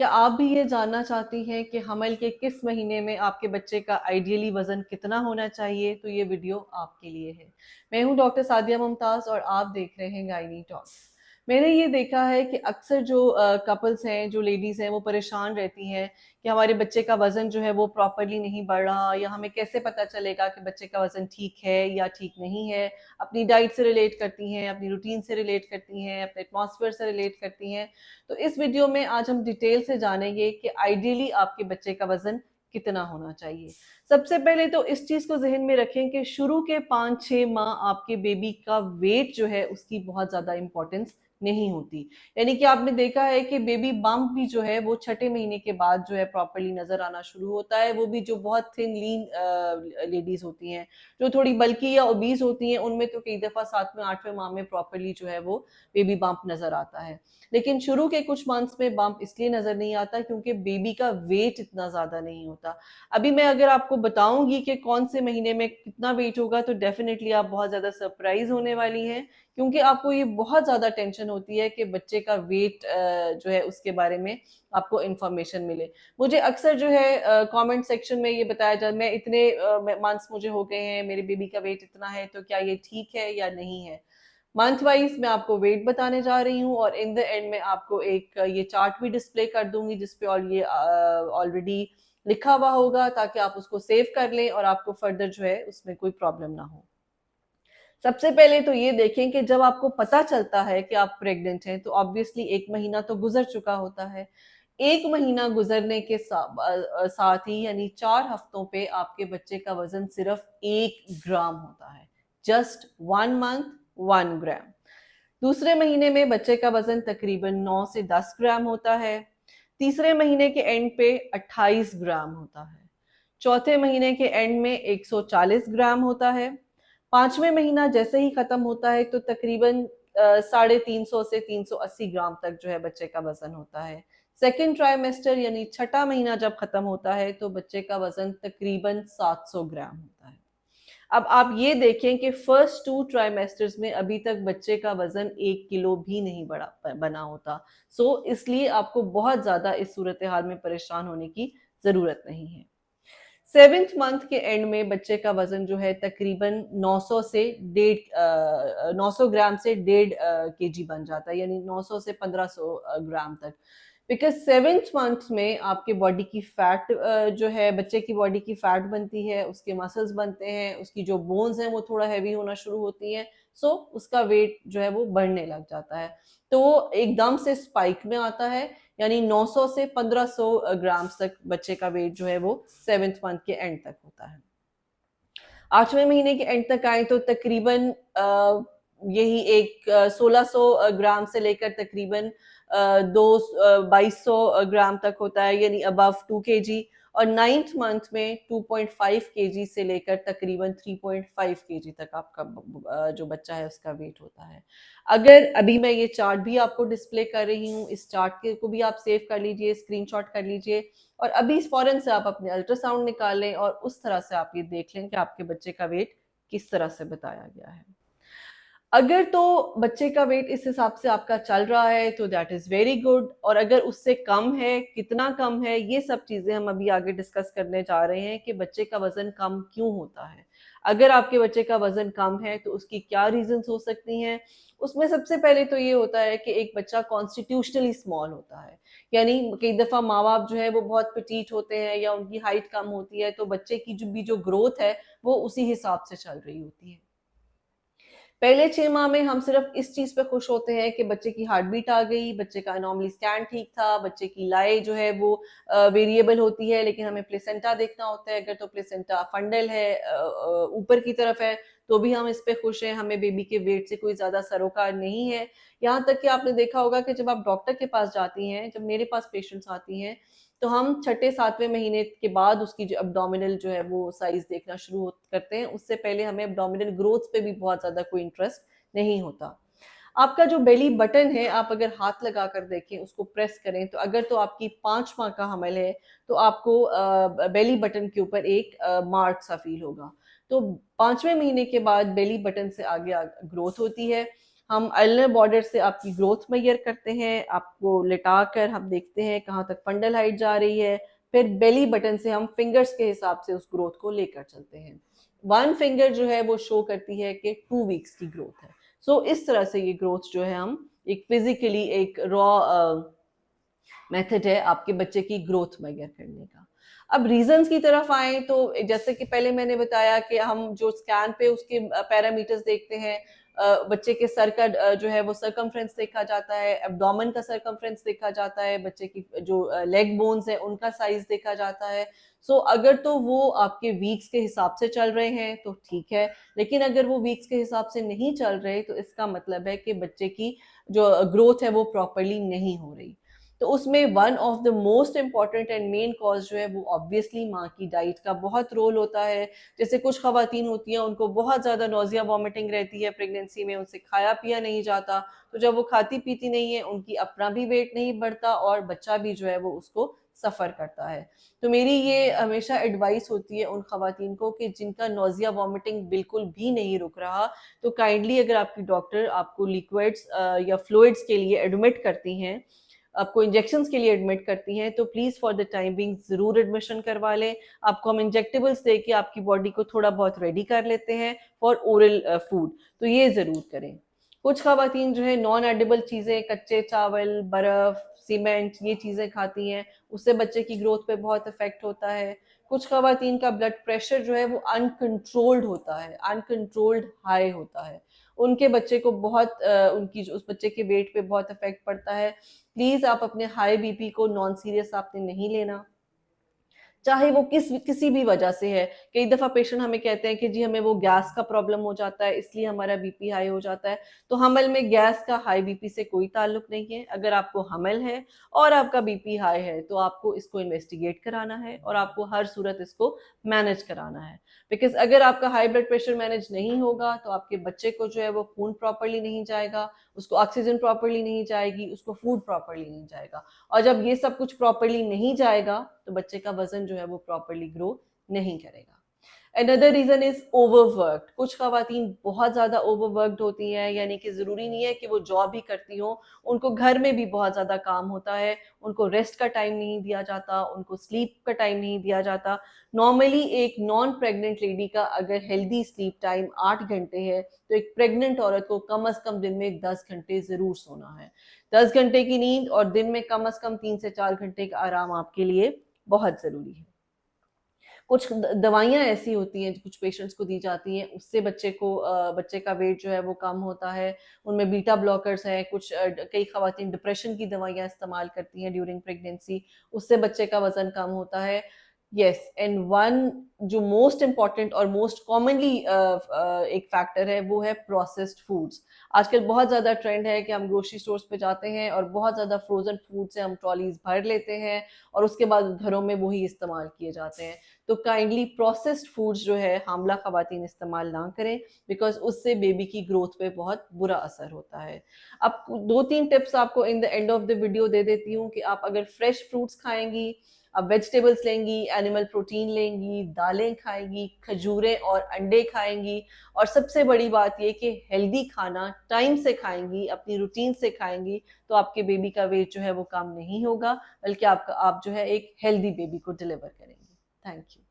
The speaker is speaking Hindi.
क्या आप भी ये जानना चाहती हैं कि हमल के किस महीने में आपके बच्चे का आइडियली वज़न कितना होना चाहिए? तो ये वीडियो आपके लिए है। मैं हूँ डॉक्टर सादिया मुमताज़ और आप देख रहे हैं गायनी टॉक्स। मैंने ये देखा है कि अक्सर जो कपल्स हैं, जो लेडीज़ हैं, वो परेशान रहती हैं कि हमारे बच्चे का वज़न जो है वो प्रॉपर्ली नहीं बढ़ रहा, या हमें कैसे पता चलेगा कि बच्चे का वज़न ठीक है या ठीक नहीं है। अपनी डाइट से रिलेट करती हैं, अपनी रूटीन से रिलेट करती हैं, अपने एटमॉस्फेयर से रिलेट करती हैं। तो इस वीडियो में आज हम डिटेल से जानेंगे कि आइडियली आपके बच्चे का वजन कितना होना चाहिए। सबसे पहले तो इस चीज को जहन में रखें कि शुरू के 5-6 माह आपके बेबी का वेट जो है उसकी बहुत ज्यादा इंपॉर्टेंस नहीं होती। यानी कि आपने देखा है कि बेबी बम्प भी जो है वो छठे महीने के बाद जो है प्रॉपर्ली नजर आना शुरू होता है। वो भी जो बहुत थिन लीन लेडीज होती हैं, जो थोड़ी बल्की या ओबीज होती हैं, उनमें तो कई दफा 7वें 8वें माह में प्रॉपर्ली जो है वो बेबी बम्प नजर आता है। लेकिन शुरू के कुछ मंथ्स में बम्प इसलिए नजर नहीं आता क्योंकि बेबी का वेट इतना ज्यादा नहीं होता। अभी मैं अगर आपको बताऊंगी कि कौन से महीने में कितना वेट होगा तो डेफिनेटली आप बहुत ज्यादा सरप्राइज होने वाली हैं, क्योंकि आपको ये बहुत ज्यादा टेंशन होती है कि बच्चे का वेट जो है उसके बारे में आपको इंफॉर्मेशन मिले। मुझे अक्सर जो है कमेंट सेक्शन में ये बताया जाता है, मैं इतने मंथ्स मुझे हो गए हैं, मेरे बेबी का वेट इतना है, तो क्या ये ठीक है या नहीं है। मंथ वाइज मैं आपको वेट बताने जा रही हूँ और इन द एंड में आपको एक ये चार्ट भी डिस्प्ले कर दूंगी जिसपे और ये ऑलरेडी लिखा हुआ होगा, ताकि आप उसको सेव कर लें और आपको फर्दर जो है उसमें कोई प्रॉब्लम ना हो। सबसे पहले तो ये देखें कि जब आपको पता चलता है कि आप प्रेग्नेंट हैं तो ऑब्वियसली 1 महीना तो गुजर चुका होता है। 1 महीना गुजरने के साथ ही यानी 4 हफ्तों पे आपके बच्चे का वजन सिर्फ 1 ग्राम होता है। जस्ट 1 मंथ 1 ग्राम। दूसरे महीने में बच्चे का वजन तकरीबन 9 से 10 ग्राम होता है। तीसरे महीने के एंड पे 28 ग्राम होता है। चौथे महीने के एंड में 140 ग्राम होता है। 5वें महीना जैसे ही खत्म होता है तो तकरीबन 350 से 380 ग्राम तक जो है बच्चे का वजन होता है। सेकेंड ट्राइमेस्टर यानी छठा महीना जब खत्म होता है तो बच्चे का वजन तकरीबन 700 ग्राम होता है। अब आप ये देखें कि फर्स्ट 2 ट्राइमेस्टर्स में अभी तक बच्चे का वजन 1 किलो भी नहीं बना होता। इसलिए आपको बहुत ज्यादा इस सूरत हाल में परेशान होने की जरूरत नहीं है। 7th मंथ के एंड में बच्चे का वजन जो है तकरीबन 900 से 900 ग्राम से 1.5 केजी बन जाता है, यानी 900 से 1500 ग्राम तक। बिकॉज 7th मंथ में आपके बॉडी की फैट जो है, बच्चे की बॉडी की फैट बनती है, उसके मसल्स बनते हैं, उसकी जो बोन्स हैं वो थोड़ा हैवी होना शुरू होती हैं। उसका वेट जो है वो बढ़ने लग जाता है। तो वो एकदम से स्पाइक में आता है, यानी 900 से 1500 ग्राम तक बच्चे का वेट जो है वो 7th मंथ के एंड तक होता है। 8वें महीने के एंड तक आए तो तकरीबन यही एक 1600 ग्राम से लेकर तकरीबन दो 2200 ग्राम तक होता है, यानी अबव 2 केजी। और 9th मंथ में 2.5 केजी से लेकर तकरीबन 3.5 केजी तक आपका जो बच्चा है उसका वेट होता है। अगर अभी मैं ये चार्ट भी आपको डिस्प्ले कर रही हूँ, इस चार्ट के को भी आप सेव कर लीजिए, स्क्रीनशॉट कर लीजिए, और अभी फौरन से आप अपने अल्ट्रासाउंड निकाल लें और उस तरह से आप ये देख लें कि आपके बच्चे का वेट किस तरह से बताया गया है। अगर तो बच्चे का वेट इस हिसाब से आपका चल रहा है तो दैट इज वेरी गुड, और अगर उससे कम है, कितना कम है, ये सब चीजें हम अभी आगे डिस्कस करने जा रहे हैं कि बच्चे का वजन कम क्यों होता है। अगर आपके बच्चे का वजन कम है तो उसकी क्या रीजंस हो सकती हैं। उसमें सबसे पहले तो ये होता है कि एक बच्चा कॉन्स्टिट्यूशनली स्मॉल होता है, यानी कई दफा माँ बाप जो है वो बहुत पिटीट होते हैं या उनकी हाइट कम होती है, तो बच्चे की जो ग्रोथ है वो उसी हिसाब से चल रही होती है। पहले 6 माह में हम सिर्फ इस चीज पे खुश होते हैं कि बच्चे की हार्ट बीट आ गई, बच्चे का एनॉर्मली स्कैन ठीक था, बच्चे की लाए जो है वो वेरिएबल होती है, लेकिन हमें प्लेसेंटा देखना होता है। अगर तो प्लेसेंटा फंडल है, ऊपर की तरफ है, तो भी हम इस पे खुश हैं, हमें बेबी के वेट से कोई ज्यादा सरोकार नहीं है। यहाँ तक कि आपने देखा होगा कि जब आप डॉक्टर के पास जाती हैं, जब मेरे पास पेशेंट्स आती हैं, तो हम छठे 7वें महीने के बाद उसकी जो अब्डोमिनल जो है वो साइज देखना शुरू करते हैं। उससे पहले हमें अब्डोमिनल ग्रोथ पे भी बहुत ज्यादा कोई इंटरेस्ट नहीं होता। आपका जो बेली बटन है, आप अगर हाथ लगा कर देखें, उसको प्रेस करें, तो अगर तो आपकी 5 माह का हमल है तो आपको बेली बटन के ऊपर एक मार्क सा फील होगा। तो 5वें महीने के बाद बेली बटन से आगे ग्रोथ होती है। हम अल्नर बॉर्डर से आपकी ग्रोथ मेजर करते हैं, आपको लिटा कर हम देखते हैं कहाँ तक फंडल हाइट जा रही है, फिर बेली बटन से हम फिंगर्स के हिसाब से उस ग्रोथ को लेकर चलते हैं। 1 फिंगर जो है वो शो करती है कि 2 वीक्स की ग्रोथ है। सो इस तरह से ये ग्रोथ जो है हम एक फिजिकली एक रॉ मेथड है आपके बच्चे की ग्रोथ मेजर करने का। अब रीजंस की तरफ आए तो जैसे कि पहले मैंने बताया कि हम जो स्कैन पे उसके पैरामीटर्स देखते हैं, बच्चे के सर का जो है वो सर्कमफ्रेंस देखा जाता है, एब्डोमेन का सर्कमफ्रेंस देखा जाता है, बच्चे की जो लेग बोन्स है उनका साइज देखा जाता है। सो अगर तो वो आपके वीक्स के हिसाब से चल रहे हैं तो ठीक है, लेकिन अगर वो वीक्स के हिसाब से नहीं चल रहे तो इसका मतलब है कि बच्चे की जो ग्रोथ है वो प्रॉपरली नहीं हो रही। तो उसमें one of the most important and main cause जो है वो ऑब्वियसली माँ की डाइट का बहुत रोल होता है। जैसे कुछ खवातीन होती हैं उनको बहुत ज़्यादा नोजिया वॉमिटिंग रहती है प्रेगनेंसी में, उनसे खाया पिया नहीं जाता, तो जब वो खाती पीती नहीं है उनकी अपना भी वेट नहीं बढ़ता और बच्चा भी जो है वो उसको सफ़र करता है। तो मेरी ये हमेशा एडवाइस होती है उन खवातीन को कि जिनका नोजिया वॉमिटिंग बिल्कुल भी नहीं रुक रहा, तो काइंडली अगर आपकी डॉक्टर आपको लिक्विड्स या फ्लूइड्स के लिए एडमिट करती हैं, आपको इंजेक्शंस के लिए एडमिट करती हैं, तो please for the time being ज़रूर एडमिशन करवा लें। आपको हम इंजेक्टेबल्स दे के आपकी बॉडी को थोड़ा बहुत रेडी कर लेते हैं फॉर ओरल फूड, तो ये ज़रूर करें। कुछ खवातीन जो है नॉन एडिबल चीज़ें, कच्चे चावल, बर्फ़, सीमेंट, ये चीज़ें खाती हैं, उससे बच्चे की ग्रोथ पे बहुत इफेक्ट होता है। कुछ खवातीन का ब्लड प्रेशर जो है वो अनकंट्रोल्ड होता है, अनकंट्रोल्ड हाई होता है, उनके बच्चे को बहुत उनकी उस बच्चे के वेट पे बहुत इफेक्ट पड़ता है। प्लीज आप अपने हाई बीपी को नॉन सीरियस आपने नहीं लेना, चाहे वो किसी भी वजह से है। कई दफा पेशेंट हमें कहते हैं कि जी हमें वो गैस का प्रॉब्लम हो जाता है इसलिए हमारा बीपी हाई हो जाता है। तो हमल में गैस का हाई बीपी से कोई ताल्लुक नहीं है। अगर आपको हमल है और आपका बीपी हाई है तो आपको इसको इन्वेस्टिगेट कराना है और आपको हर सूरत इसको मैनेज कराना है। बिकॉज अगर आपका हाई ब्लड प्रेशर मैनेज नहीं होगा तो आपके बच्चे को जो है वो खून प्रॉपरली नहीं जाएगा, उसको ऑक्सीजन प्रॉपरली नहीं जाएगी, उसको फूड प्रॉपरली नहीं जाएगा। और जब ये सब कुछ प्रॉपरली नहीं जाएगा तो बच्चे का वजन जो है वो प्रॉपरली ग्रो नहीं करेगा। Another reason is overworked. कुछ खवातीन बहुत ज्यादा ओवरवर्कड होती हैं, यानी कि जरूरी नहीं है कि वो जॉब ही करती हो, उनको घर में भी बहुत ज्यादा काम होता है, उनको रेस्ट का टाइम नहीं दिया जाता, उनको स्लीप का टाइम नहीं दिया जाता। नॉर्मली एक नॉन प्रेग्नेंट लेडी का अगर हेल्दी स्लीप टाइम 8 घंटे है तो एक प्रेग्नेंट औरत को कम से कम दिन में 10 घंटे जरूर सोना है। 10 घंटे की नींद और दिन में कम से कम 3 से 4 घंटे का आराम आपके लिए बहुत जरूरी है। कुछ दवाइयाँ ऐसी होती हैं कुछ पेशेंट्स को दी जाती हैं, उससे बच्चे का वेट जो है वो कम होता है। उनमें बीटा ब्लॉकर्स हैं, कुछ कई खवातीन डिप्रेशन की दवाइयाँ इस्तेमाल करती हैं ड्यूरिंग प्रेगनेंसी, उससे बच्चे का वजन कम होता है। यस, एंड वन जो मोस्ट इम्पॉर्टेंट और मोस्ट कॉमनली एक फैक्टर है वो है प्रोसेस्ड फूड्स। आजकल बहुत ज़्यादा ट्रेंड है कि हम ग्रोसरी स्टोर्स पे जाते हैं और बहुत ज़्यादा फ्रोजन फूड से हम ट्रॉलीज भर लेते हैं और उसके बाद घरों में वही इस्तेमाल किए जाते हैं। तो काइंडली प्रोसेस्ड फूड्स जो है हामला खवातीन इस्तेमाल ना करें, बिकॉज उससे बेबी की ग्रोथ पे बहुत बुरा असर होता है। अब 2-3 टिप्स आपको in the end of the video दे देती हूँ कि आप अगर फ्रेश फ्रूट्स खाएंगी, आप वेजिटेबल्स लेंगी, एनिमल प्रोटीन लेंगी, दालें खाएंगी, खजूरें और अंडे खाएंगी, और सबसे बड़ी बात ये कि हेल्दी खाना टाइम से खाएंगी, अपनी रूटीन से खाएंगी, तो आपके बेबी का वेट जो है वो कम नहीं होगा, बल्कि आप जो है एक हेल्दी बेबी को डिलीवर करेंगे। Thank you.